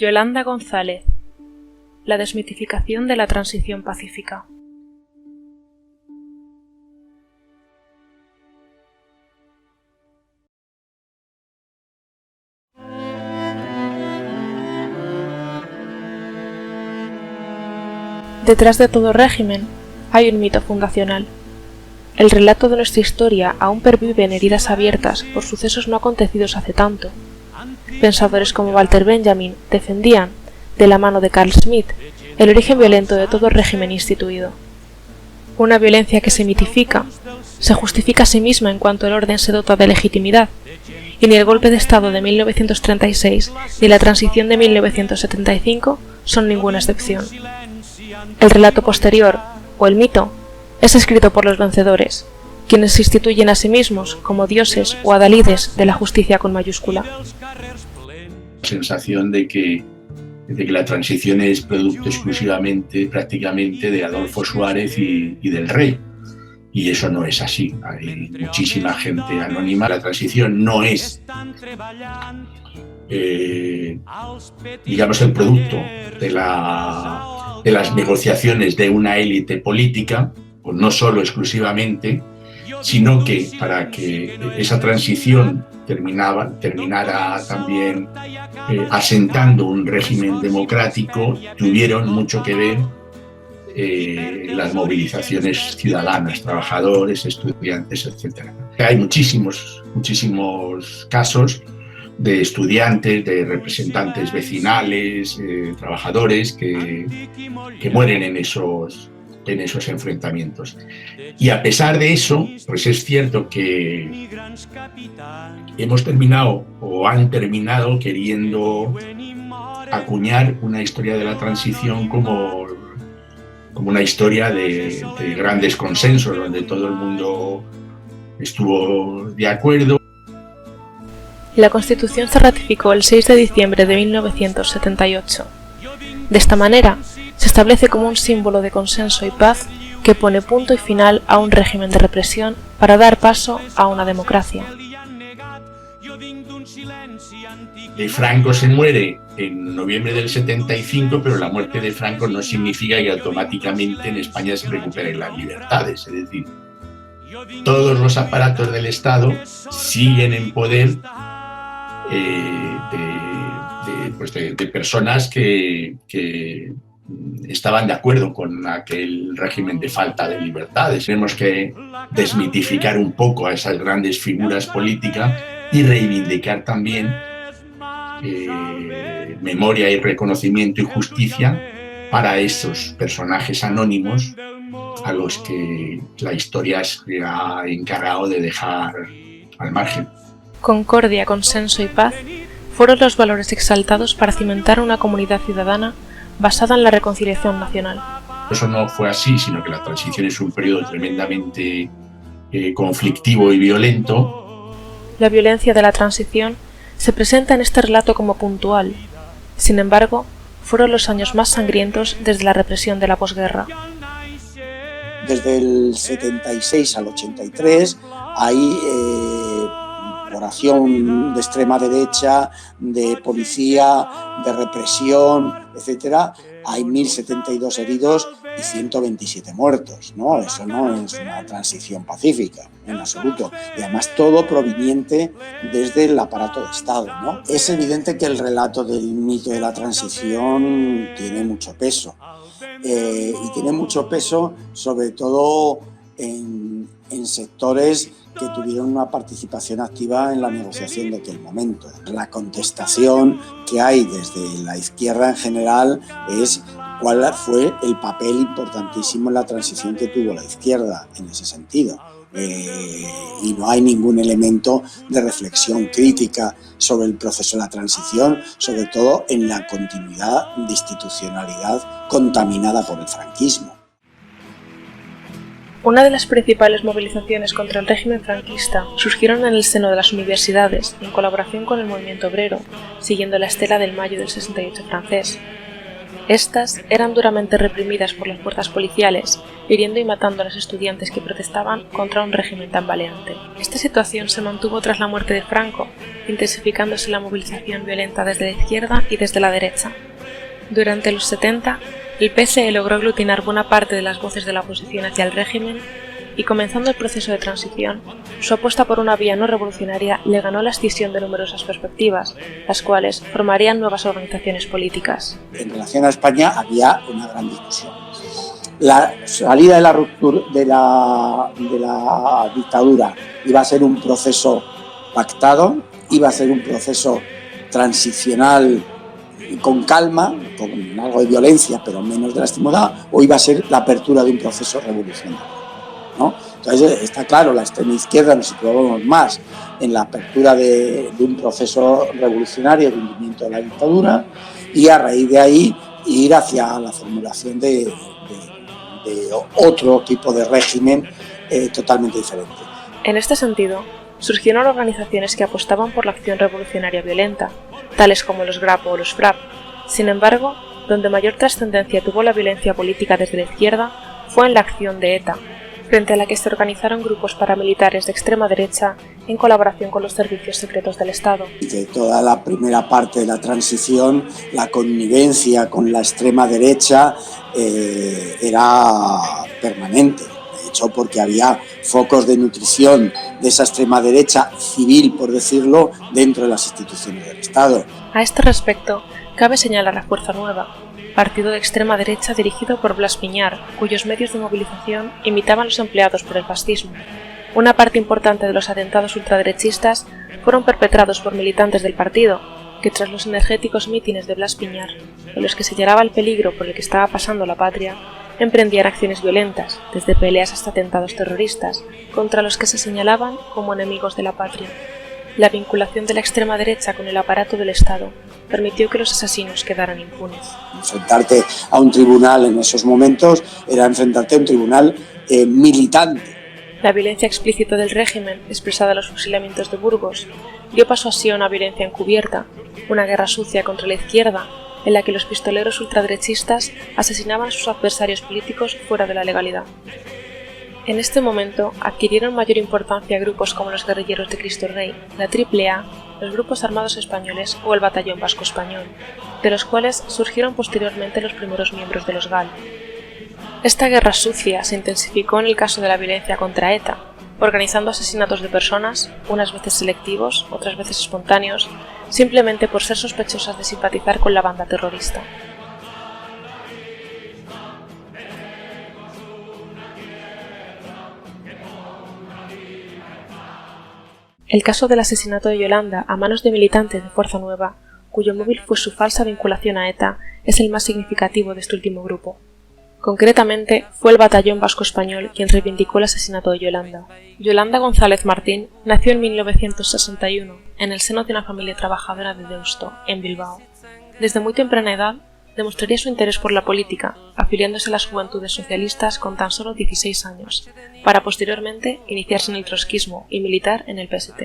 Yolanda González. La desmitificación de la transición pacífica. Detrás de todo régimen hay un mito fundacional. El relato de nuestra historia aún pervive en heridas abiertas por sucesos no acontecidos hace tanto. Pensadores como Walter Benjamin defendían, de la mano de Carl Schmitt, el origen violento de todo régimen instituido. Una violencia que se mitifica, se justifica a sí misma en cuanto el orden se dota de legitimidad, y ni el golpe de Estado de 1936 ni la transición de 1975 son ninguna excepción. El relato posterior, o el mito, es escrito por los vencedores, quienes se instituyen a sí mismos como dioses o adalides de la justicia con mayúscula. La sensación de que la transición es producto exclusivamente, prácticamente, de Adolfo Suárez y del rey. Y eso no es así. Hay muchísima gente anónima. La transición no es, digamos, el producto de las negociaciones de una élite política, o no solo exclusivamente, sino que para que esa transición terminara también asentando un régimen democrático, tuvieron mucho que ver las movilizaciones ciudadanas, trabajadores, estudiantes, etc. Hay muchísimos casos de estudiantes, de representantes vecinales, trabajadores que mueren en esos enfrentamientos. Y a pesar de eso, pues es cierto que hemos terminado o han terminado queriendo acuñar una historia de la transición como una historia de grandes consensos, donde todo el mundo estuvo de acuerdo. La Constitución se ratificó el 6 de diciembre de 1978. De esta manera, se establece como un símbolo de consenso y paz que pone punto y final a un régimen de represión para dar paso a una democracia. Franco se muere en noviembre del 75, pero la muerte de Franco no significa que automáticamente en España se recuperen las libertades. Es decir, todos los aparatos del Estado siguen en poder de personas que estaban de acuerdo con aquel régimen de falta de libertades. Tenemos que desmitificar un poco a esas grandes figuras políticas y reivindicar también memoria y reconocimiento y justicia para esos personajes anónimos a los que la historia se ha encargado de dejar al margen. Concordia, consenso y paz fueron los valores exaltados para cimentar una comunidad ciudadana basada en la reconciliación nacional. Eso no fue así, sino que la transición es un periodo tremendamente conflictivo y violento. La violencia de la transición se presenta en este relato como puntual. Sin embargo, fueron los años más sangrientos desde la represión de la posguerra. Desde el 76 al 83 hay por acción de extrema derecha, de policía, de represión, etcétera, hay 1.072 heridos y 127 muertos, ¿no? Eso no es una transición pacífica, en absoluto. Y además todo proveniente desde el aparato de Estado, ¿no? Es evidente que el relato del mito de la transición tiene mucho peso. Y tiene mucho peso sobre todo en sectores que tuvieron una participación activa en la negociación de aquel momento. La contestación que hay desde la izquierda en general es cuál fue el papel importantísimo en la transición que tuvo la izquierda en ese sentido. Y no hay ningún elemento de reflexión crítica sobre el proceso de la transición, sobre todo en la continuidad de institucionalidad contaminada por el franquismo. Una de las principales movilizaciones contra el régimen franquista surgieron en el seno de las universidades, en colaboración con el movimiento obrero, siguiendo la estela del Mayo del 68 francés. Estas eran duramente reprimidas por las fuerzas policiales, hiriendo y matando a los estudiantes que protestaban contra un régimen tambaleante. Esta situación se mantuvo tras la muerte de Franco, intensificándose la movilización violenta desde la izquierda y desde la derecha. Durante los 70, el PSE logró aglutinar buena parte de las voces de la oposición hacia el régimen y, comenzando el proceso de transición, su apuesta por una vía no revolucionaria le ganó la escisión de numerosas perspectivas, las cuales formarían nuevas organizaciones políticas. En relación a España había una gran discusión. La salida de la ruptura de la dictadura iba a ser un proceso pactado, iba a ser un proceso transicional con calma, con algo de violencia, pero menos de lastimada, o iba a ser la apertura de un proceso revolucionario, ¿no? Entonces está claro, la extrema izquierda nos situábamos más en la apertura de un proceso revolucionario, de hundimiento de la dictadura, y a raíz de ahí ir hacia la formulación de otro tipo de régimen totalmente diferente. En este sentido, surgieron organizaciones que apostaban por la acción revolucionaria violenta, tales como los GRAP o los FRAP. Sin embargo, donde mayor trascendencia tuvo la violencia política desde la izquierda fue en la acción de ETA, frente a la que se organizaron grupos paramilitares de extrema derecha en colaboración con los servicios secretos del Estado. De toda la primera parte de la transición, la connivencia con la extrema derecha era permanente. De hecho, porque había focos de nutrición de esa extrema derecha civil, por decirlo, dentro de las instituciones del Estado. A este respecto, cabe señalar a Fuerza Nueva, partido de extrema derecha dirigido por Blas Piñar, cuyos medios de movilización imitaban los empleados por el fascismo. Una parte importante de los atentados ultraderechistas fueron perpetrados por militantes del partido, que tras los energéticos mítines de Blas Piñar, en los que señalaba el peligro por el que estaba pasando la patria, emprendían acciones violentas, desde peleas hasta atentados terroristas, contra los que se señalaban como enemigos de la patria. La vinculación de la extrema derecha con el aparato del Estado permitió que los asesinos quedaran impunes. Enfrentarte a un tribunal en esos momentos era enfrentarte a un tribunal militante. La violencia explícita del régimen, expresada en los fusilamientos de Burgos, dio paso así a una violencia encubierta, una guerra sucia contra la izquierda, en la que los pistoleros ultraderechistas asesinaban a sus adversarios políticos fuera de la legalidad. En este momento adquirieron mayor importancia grupos como los guerrilleros de Cristo Rey, la AAA, los grupos armados españoles o el Batallón Vasco Español, de los cuales surgieron posteriormente los primeros miembros de los GAL. Esta guerra sucia se intensificó en el caso de la violencia contra ETA, organizando asesinatos de personas, unas veces selectivos, otras veces espontáneos, simplemente por ser sospechosas de simpatizar con la banda terrorista. El caso del asesinato de Yolanda a manos de militantes de Fuerza Nueva, cuyo móvil fue su falsa vinculación a ETA, es el más significativo de este último grupo. Concretamente, fue el Batallón Vasco Español quien reivindicó el asesinato de Yolanda. Yolanda González Martín nació en 1961 en el seno de una familia trabajadora de Deusto, en Bilbao. Desde muy temprana edad, demostraría su interés por la política, afiliándose a las Juventudes Socialistas con tan solo 16 años, para posteriormente iniciarse en el trotskismo y militar en el PST,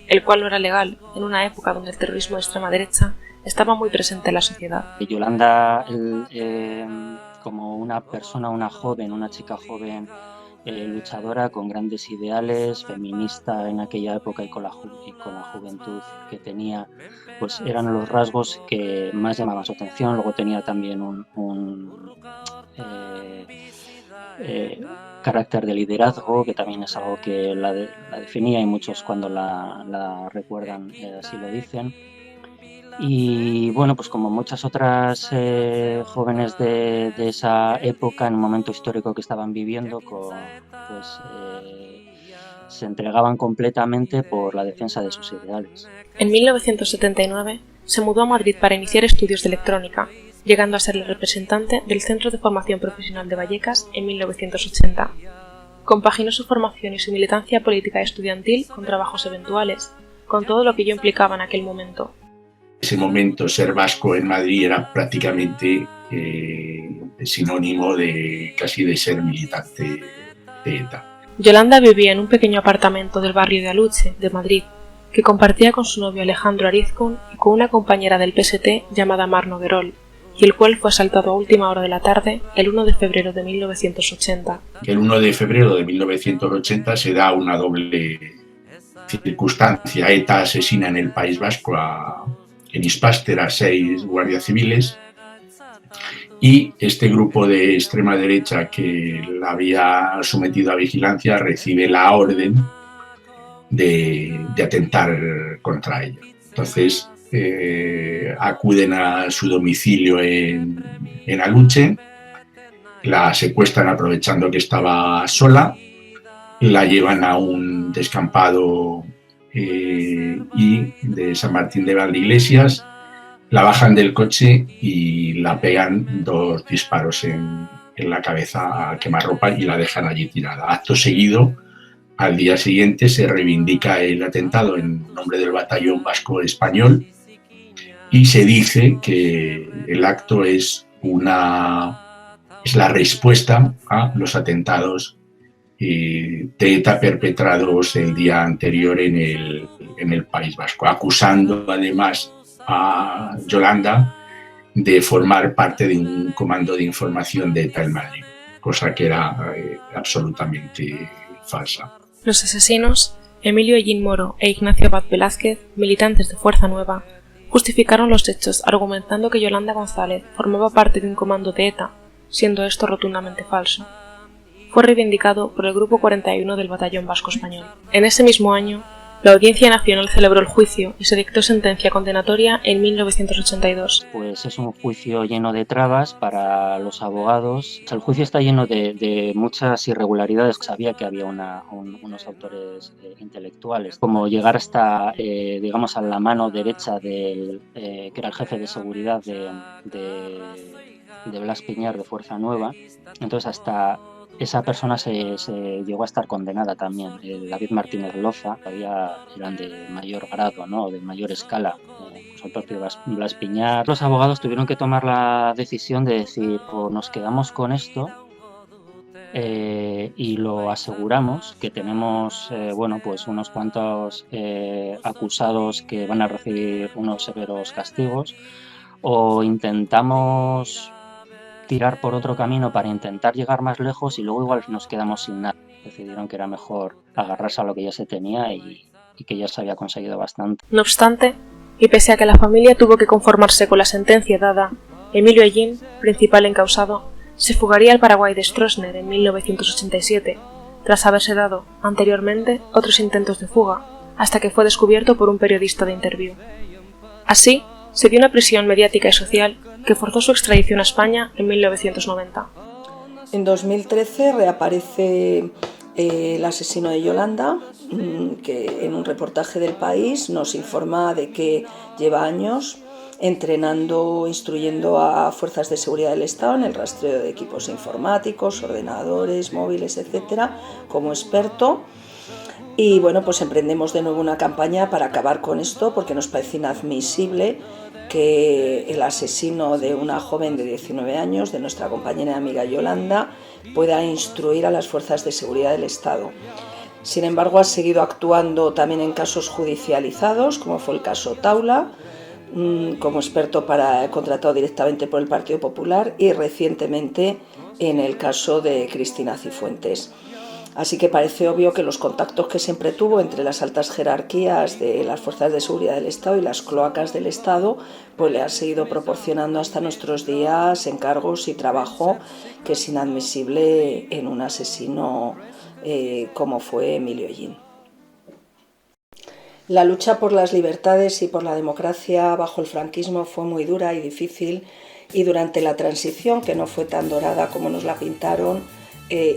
el cual no era legal en una época donde el terrorismo de extrema derecha estaba muy presente en la sociedad. Yolanda, como una persona, una chica joven, luchadora con grandes ideales, feminista en aquella época y con la juventud que tenía, pues eran los rasgos que más llamaban su atención. Luego tenía también un carácter de liderazgo, que también es algo que la definía, y muchos cuando la recuerdan así lo dicen. Y bueno, pues como muchas otras jóvenes de esa época, en un momento histórico que estaban viviendo, se entregaban completamente por la defensa de sus ideales. En 1979 se mudó a Madrid para iniciar estudios de electrónica, llegando a ser el representante del Centro de Formación Profesional de Vallecas en 1980. Compaginó su formación y su militancia política estudiantil con trabajos eventuales, con todo lo que ello implicaba en aquel momento. En ese momento ser vasco en Madrid era prácticamente sinónimo casi de ser militante de ETA. Yolanda vivía en un pequeño apartamento del barrio de Aluche, de Madrid, que compartía con su novio Alejandro Arizcún y con una compañera del PST llamada Mar Noguerol. y el cual fue asaltado a última hora de la tarde el 1 de febrero de 1980. El 1 de febrero de 1980 se da una doble circunstancia. ETA asesina en el País Vasco en Ispaster a 6 guardias civiles, y este grupo de extrema derecha que la había sometido a vigilancia recibe la orden de atentar contra ella. Entonces acuden a su domicilio en Aluche, la secuestran aprovechando que estaba sola, la llevan a un descampado y de San Martín de Valdeiglesias, la bajan del coche y la pegan 2 disparos en la cabeza a quemarropa y la dejan allí tirada. Acto seguido, al día siguiente, se reivindica el atentado en nombre del Batallón Vasco Español y se dice que el acto es la respuesta a los atentados de ETA perpetrados el día anterior en el País Vasco, acusando además a Yolanda de formar parte de un comando de información de ETA en Madrid, cosa que era absolutamente falsa. Los asesinos, Emilio Hellín Moro e Ignacio Abad Velázquez, militantes de Fuerza Nueva, justificaron los hechos argumentando que Yolanda González formaba parte de un comando de ETA, siendo esto rotundamente falso. Fue reivindicado por el Grupo 41 del Batallón Vasco Español. En ese mismo año, la Audiencia Nacional celebró el juicio y se dictó sentencia condenatoria en 1982. Pues es un juicio lleno de trabas para los abogados. El juicio está lleno de muchas irregularidades. Sabía que había unos autores intelectuales, como llegar hasta, digamos, a la mano derecha del que era el jefe de seguridad de Blas Piñar de Fuerza Nueva. Entonces hasta esa persona se llegó a estar condenada también. David Martínez Loza, todavía eran de mayor grado, ¿no? De mayor escala, pues el propio Blas Piñar. Los abogados tuvieron que tomar la decisión de decir, o nos quedamos con esto y lo aseguramos, que tenemos pues unos cuantos acusados que van a recibir unos severos castigos, o intentamos tirar por otro camino para intentar llegar más lejos y luego igual nos quedamos sin nada. Decidieron que era mejor agarrarse a lo que ya se tenía y que ya se había conseguido bastante. No obstante, y pese a que la familia tuvo que conformarse con la sentencia dada, Emilio Hellín, principal encausado, se fugaría al Paraguay de Stroessner en 1987, tras haberse dado, anteriormente, otros intentos de fuga, hasta que fue descubierto por un periodista de Interview. Así, se dio una presión mediática y social que forzó su extradición a España en 1990. En 2013 reaparece el asesino de Yolanda, que en un reportaje del País nos informa de que lleva años entrenando, instruyendo a fuerzas de seguridad del Estado en el rastreo de equipos informáticos, ordenadores, móviles, etcétera, como experto. Y bueno, pues emprendemos de nuevo una campaña para acabar con esto, porque nos parece inadmisible que el asesino de una joven de 19 años, de nuestra compañera y amiga Yolanda, pueda instruir a las fuerzas de seguridad del Estado. Sin embargo, ha seguido actuando también en casos judicializados, como fue el caso Taula, como experto contratado directamente por el Partido Popular, y recientemente en el caso de Cristina Cifuentes. Así que parece obvio que los contactos que siempre tuvo entre las altas jerarquías de las fuerzas de seguridad del Estado y las cloacas del Estado, pues le han seguido proporcionando hasta nuestros días encargos y trabajo que es inadmisible en un asesino como fue Emilio Hellín. La lucha por las libertades y por la democracia bajo el franquismo fue muy dura y difícil, y durante la transición, que no fue tan dorada como nos la pintaron,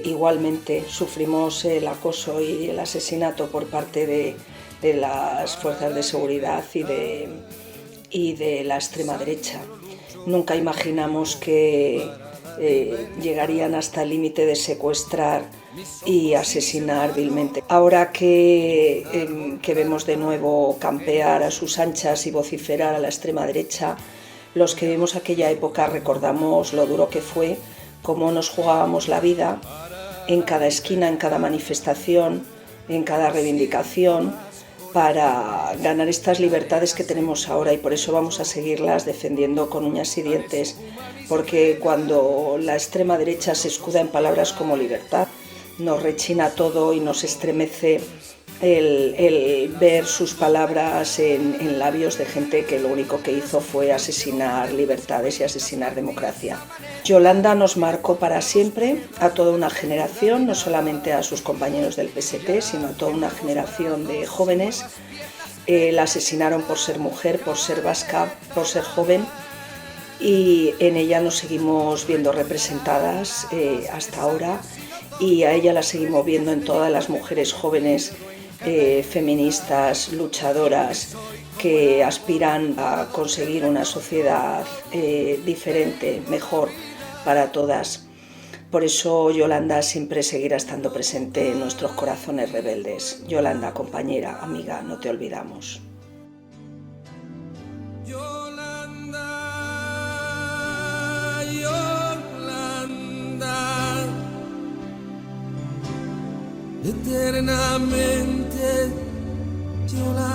igualmente sufrimos el acoso y el asesinato por parte de las fuerzas de seguridad y de la extrema derecha. Nunca imaginamos que llegarían hasta el límite de secuestrar y asesinar vilmente. Ahora que vemos de nuevo campear a sus anchas y vociferar a la extrema derecha, los que vimos aquella época recordamos lo duro que fue, cómo nos jugábamos la vida en cada esquina, en cada manifestación, en cada reivindicación, para ganar estas libertades que tenemos ahora, y por eso vamos a seguirlas defendiendo con uñas y dientes, porque cuando la extrema derecha se escuda en palabras como libertad, nos rechina todo y nos estremece el ver sus palabras en labios de gente que lo único que hizo fue asesinar libertades y asesinar democracia. Yolanda nos marcó para siempre a toda una generación, no solamente a sus compañeros del PST, sino a toda una generación de jóvenes. La asesinaron por ser mujer, por ser vasca, por ser joven, y en ella nos seguimos viendo representadas hasta ahora, y a ella la seguimos viendo en todas las mujeres jóvenes feministas, luchadoras, que aspiran a conseguir una sociedad diferente, mejor para todas. Por eso Yolanda siempre seguirá estando presente en nuestros corazones rebeldes. Yolanda, compañera, amiga, no te olvidamos. Eternamente Yolanda.